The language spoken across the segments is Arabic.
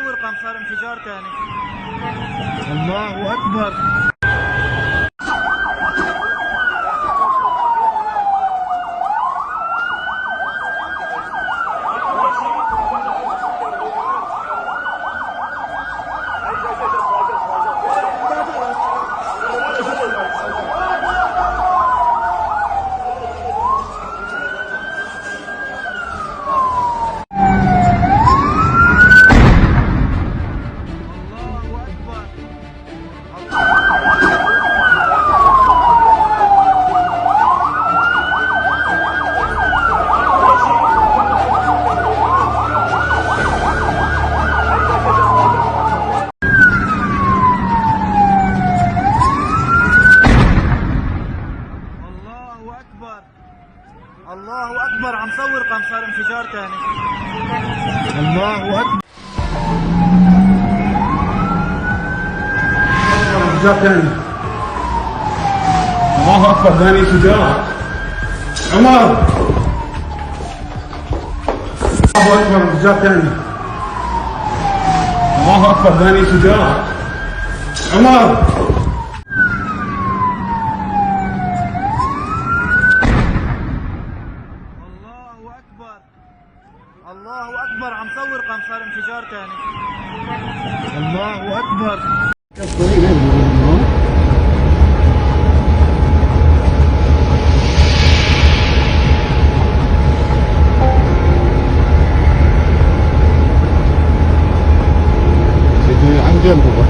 نصور قام صار انفجار ثاني. الله اكبر. الله اكبر. عم صور قام صار انفجار ثاني. الله اكبر. انفجار ثاني. الله اكبر. ثاني انفجار. عمر. الله اكبر. انفجار ثاني. الله اكبر. ثاني انفجار. عمر. الله اكبر. عم صور قام صار انفجار ثاني. الله اكبر. عن جنبه.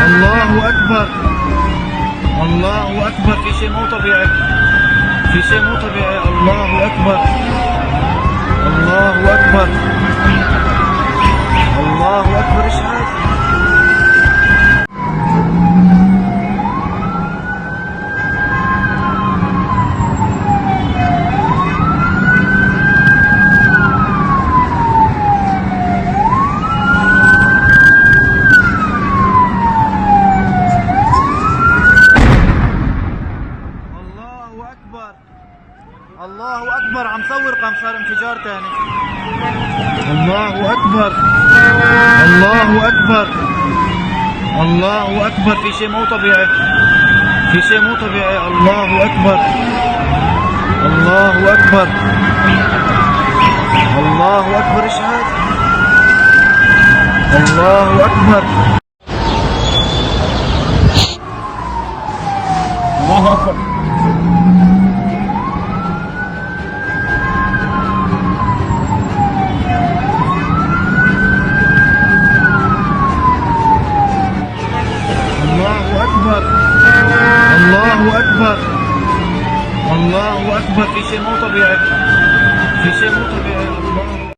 الله اكبر. الله اكبر. في شيء مو طبيعي. في شيء مو طبيعي. الله اكبر. الله اكبر. الله اكبر. ايش هذا؟ الله اكبر. عم صور قام صار انفجار ثاني. الله اكبر. الله اكبر. الله اكبر. في شيء مو طبيعي. في شيء مو طبيعي. الله اكبر. الله اكبر. الله اكبر. ايش هذا؟ الله اكبر. الله اكبر. الله اكبر. الله اكبر. في شيء مو طبيعي. في شيء مو طبيعي.